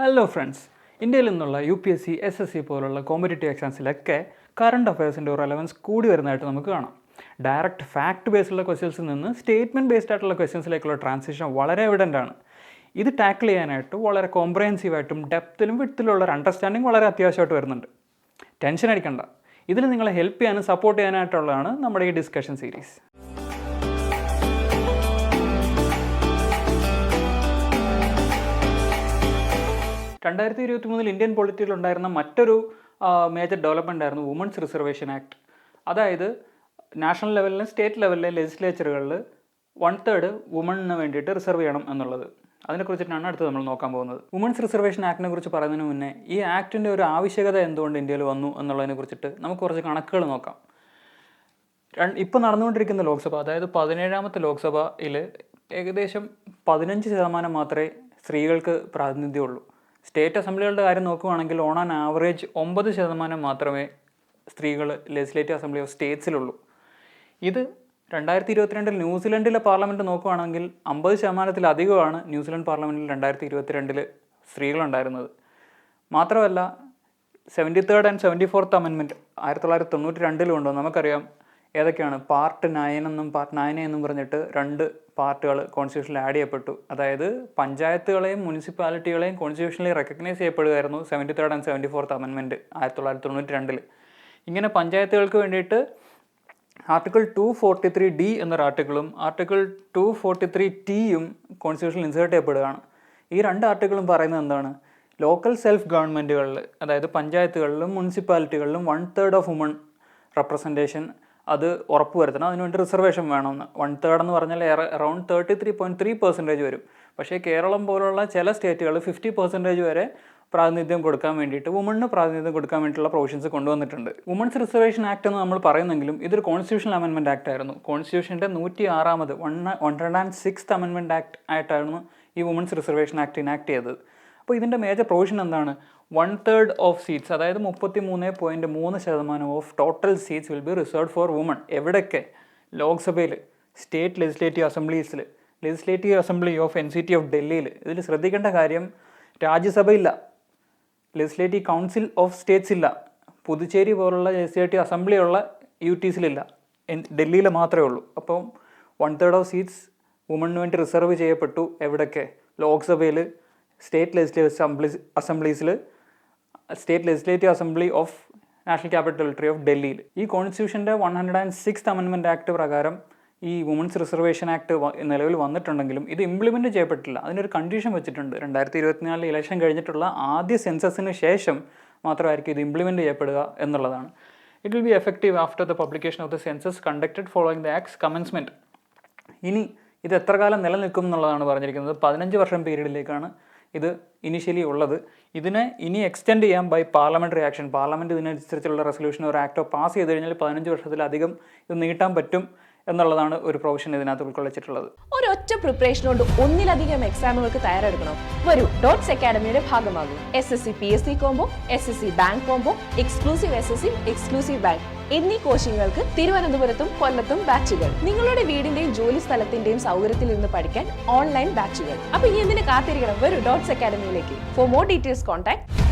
Hello friends, ഇന്ത്യയിൽ നിന്നുള്ള UPSC, SSC പോലുള്ള കോമ്പറ്റേറ്റീവ് എക്സാംസിലൊക്കെ കറണ്ട് അഫയേഴ്സിൻ്റെ ഒരു റെലവൻസ് കൂടി വരുന്നതായിട്ട് നമുക്ക് കാണാം. ഡയറക്റ്റ് ഫാക്ട് ബേസ്ഡുള്ള ക്വസ്റ്റ്യൻസിൽ നിന്ന് സ്റ്റേറ്റ്മെൻറ്റ് ബേസ്ഡ് ആയിട്ടുള്ള ക്വസ്റ്റ്യൻസിലേക്കുള്ള ട്രാൻസിഷൻ വളരെ എവിഡൻ്റ് ആണ്. ഇത് ടാക്കിൾ ചെയ്യാനായിട്ട് വളരെ കോംപ്രഹെൻസീവായിട്ടും ഡെപ്തിലും വിഡ്ത്തിലുള്ള ഒരു അണ്ടർസ്റ്റാൻഡിങ് വളരെ അത്യാവശ്യമായിട്ട് വരുന്നുണ്ട്. ടെൻഷൻ അടിക്കണ്ട, ഇതിൽ നിങ്ങളെ ഹെൽപ്പ് ചെയ്യാനും സപ്പോർട്ട് ചെയ്യാനായിട്ടുള്ളതാണ് നമ്മുടെ ഈ ഡിസ്കഷൻ സീരീസ്. 2023 ഇന്ത്യൻ പൊളിറ്റിയിലുണ്ടായിരുന്ന മറ്റൊരു മേജർ ഡെവലപ്മെൻ്റ് ആയിരുന്നു വുമൻസ് റിസർവേഷൻ ആക്ട്. അതായത് നാഷണൽ ലെവലിലും സ്റ്റേറ്റ് ലെവലിലെ ലെജിസ്ലേച്ചറുകളിൽ 1/3 വുമണിന് വേണ്ടിയിട്ട് റിസർവ് ചെയ്യണം എന്നുള്ളത്. അതിനെക്കുറിച്ചിട്ടാണ് അടുത്ത് നമ്മൾ നോക്കാൻ പോകുന്നത്. വുമൻസ് റിസർവേഷൻ ആക്ടിനെ കുറിച്ച് പറയുന്നതിന് മുന്നേ ഈ ആക്ടിൻ്റെ ഒരു ആവശ്യകത എന്തുകൊണ്ട് ഇന്ത്യയിൽ വന്നു എന്നുള്ളതിനെ കുറിച്ചിട്ട് നമുക്ക് കുറച്ച് കണക്കുകൾ നോക്കാം. ഇപ്പോൾ നടന്നുകൊണ്ടിരിക്കുന്ന ലോക്സഭ, അതായത് 17ാമത്തെ ലോക്സഭയിൽ ഏകദേശം 15% മാത്രമേ സ്ത്രീകൾക്ക് പ്രാതിനിധ്യമുള്ളൂ. സ്റ്റേറ്റ് അസംബ്ലികളുടെ കാര്യം നോക്കുകയാണെങ്കിൽ ഓൺ ആൻ ആവറേജ് 9% മാത്രമേ സ്ത്രീകൾ ലെജിസ്ലേറ്റീവ് അസംബ്ലി ഓഫ് സ്റ്റേറ്റ്സിലുള്ളൂ. ഇത് 2022 ന്യൂസിലൻഡിലെ പാർലമെൻറ്റ് നോക്കുകയാണെങ്കിൽ 50%-ലധികമാണ് ന്യൂസിലൻഡ് പാർലമെൻറ്റിൽ 2022 സ്ത്രീകളുണ്ടായിരുന്നത്. മാത്രമല്ല 73rd and 74th അമെൻമെൻറ്റ് 1992 കൊണ്ടുവന്നു. നമുക്കറിയാം ഏതൊക്കെയാണ്. പാർട്ട് 9 എന്നും പാർട്ട് 9A എന്നും പറഞ്ഞിട്ട് 2 പാർട്ടുകൾ കോൺസ്റ്റിറ്റ്യൂഷനിൽ ആഡ് ചെയ്യപ്പെട്ടു. അതായത് പഞ്ചായത്തുകളെയും മുനിസിപ്പാലിറ്റികളെയും കോൺസ്റ്റിറ്റ്യൂഷനിൽ റെക്കഗ്നൈസ് ചെയ്യപ്പെടുകയായിരുന്നു 73rd and 74th അമെൻമെൻറ്റ് 1992. ഇങ്ങനെ പഞ്ചായത്തുകൾക്ക് വേണ്ടിയിട്ട് ആർട്ടിക്കിൾ 243D എന്നൊരു ആർട്ടിക്കിളും ആർട്ടിക്കിൾ 243Tയും കോൺസ്റ്റിറ്റ്യൂഷനിൽ ഇൻസേർട്ട് ചെയ്യപ്പെടുകയാണ്. ഈ 2 ആർട്ടിക്കിളും പറയുന്നത് എന്താണ്? ലോക്കൽ സെൽഫ് ഗവൺമെൻറ്റുകളിൽ, അതായത് പഞ്ചായത്തുകളിലും മുനിസിപ്പാലിറ്റികളിലും 1/3 ഓഫ് വുമൺ റെപ്രസെൻറ്റേഷൻ അത് ഉറപ്പുവരുത്തണം. അതിനുവേണ്ടി റിസർവേഷൻ വേണമെന്ന്. 1/3 എന്ന് പറഞ്ഞാൽ അറൗണ്ട് 33.3% വരും. പക്ഷേ കേരളം പോലുള്ള ചില സ്റ്റേറ്റുകൾ 50% വരെ പ്രാതിനിധ്യം കൊടുക്കാൻ വേണ്ടിയിട്ട്, വുമണിന് പ്രാതിനിധ്യം കൊടുക്കാൻ വേണ്ടിയിട്ടുള്ള പ്രൊവിഷൻസ് കൊണ്ടുവന്നിട്ടുണ്ട്. വുമൻസ് റിസർവേഷൻ ആക്ട് എന്ന് നമ്മൾ പറയുന്നെങ്കിലും ഇതൊരു കോൺസ്റ്റിറ്റ്യൂഷണൽ അമെൻമെൻറ്റ് ആക്ട് ആയിരുന്നു. കോൺസ്റ്റിറ്റ്യൂഷൻ്റെ 106ാമത് 106th അമെൻമെൻറ്റ് ആക്ട് ആയിട്ടായിരുന്നു ഈ വുമൻസ് റിസർവേഷൻ ആക്ട് ഇനാക്ട് ചെയ്തത്. അപ്പോൾ ഇതിൻ്റെ മേജർ പ്രൊവിഷൻ എന്താണ്? 1/3 ഓഫ് സീറ്റ്സ്, അതായത് 33.3% of total seats will be reserved for woman. എവിടെയൊക്കെ? ലോക്സഭയിൽ, സ്റ്റേറ്റ് ലെജിസ്ലേറ്റീവ് അസംബ്ലീസിൽ, legislative assembly of NCT of ഡൽഹിയിൽ. ഇതിൽ ശ്രദ്ധിക്കേണ്ട കാര്യം, രാജ്യസഭയില്ല, ലെജിസ്ലേറ്റീവ് കൗൺസിൽ ഓഫ് സ്റ്റേറ്റ്സ് ഇല്ല, പുതുച്ചേരി പോലുള്ള ലെജിസ്ലേറ്റീവ് അസംബ്ലി ഉള്ള UTസിലില്ല, ഡൽഹിയിൽ മാത്രമേ ഉള്ളൂ. അപ്പം 1/3 ഓഫ് സീറ്റ്സ് വുമണിന് വേണ്ടി റിസർവ് ചെയ്യപ്പെട്ടു. എവിടെയൊക്കെ? ലോക്സഭയിൽ, സ്റ്റേറ്റ് ലെജിസ്ലേറ്റീവ് അസംബ്ലീസിൽ, state legislative assembly of national capital territory of ഡൽഹിയിൽ. ഈ കോൺസ്റ്റിറ്റ്യൂഷൻ്റെ 106th അമെൻമെൻറ്റ് ആക്ട് പ്രകാരം ഈ വുമൻസ് റിസർവേഷൻ ആക്ട് നിലവിൽ വന്നിട്ടുണ്ടെങ്കിലും ഇത് ഇംപ്ലിമെൻറ്റ് ചെയ്യപ്പെട്ടില്ല. അതിനൊരു കണ്ടീഷൻ വെച്ചിട്ടുണ്ട്. 2024 ഇലക്ഷൻ കഴിഞ്ഞിട്ടുള്ള ആദ്യ സെൻസസിന് ശേഷം മാത്രമായിരിക്കും ഇത് ഇംപ്ലിമെൻറ്റ് ചെയ്യപ്പെടുക എന്നുള്ളതാണ്. It will be effective after the publication of the census conducted following the acts commencement. ഇനി ഇത് എത്ര കാലം നിലനിൽക്കും എന്നുള്ളതാണ് പറഞ്ഞിരിക്കുന്നത്. 15 വർഷം പീരീഡിലേക്കാണ് ഇത് ഇനിഷ്യലി ഉള്ളത്. ഇതിനെ ഇനി എക്സ്റ്റെൻഡ് ചെയ്യാം ബൈ പാർലമെൻ്ററി ആക്ഷൻ. പാർലമെൻറ്റ് ഇതിനനുസരിച്ചുള്ള റെസൊല്യൂഷനോ ഒരു ആക്ടോ പാസ് ചെയ്ത് കഴിഞ്ഞാൽ 15 വർഷത്തിലധികം ഇത് നീട്ടാൻ പറ്റും എന്നുള്ളതാണ് ഒരു പ്രൊവിഷൻ ഇതിനകത്ത് ഉൾക്കൊള്ളിച്ചിട്ടുള്ളത്. ഒരൊറ്റ പ്രിപ്പറേഷനോട് ഒന്നിലധികം എക്സാമുകൾക്ക് തയ്യാറെടുക്കണം. വരൂ, ഡോട്ട്സ് അക്കാഡമിയുടെ ഭാഗമാകും. SSC PSC combo, SSC bank combo, exclusive SSC, exclusive bank എന്നീ കോച്ചിങ്ങുകൾക്ക് തിരുവനന്തപുരത്തും കൊല്ലത്തും ബാച്ചുകൾ. നിങ്ങളുടെ വീടിന്റെയും ജോലി സ്ഥലത്തിന്റെയും സൗകര്യത്തിൽ നിന്ന് പഠിക്കാൻ ഓൺലൈൻ ബാച്ചുകൾ. അപ്പൊ ഇനി എന്തിനു കാത്തിരിക്കണം? വരൂ ഡോട്ട്സ് അക്കാഡമിയിലേക്ക്. For more details contact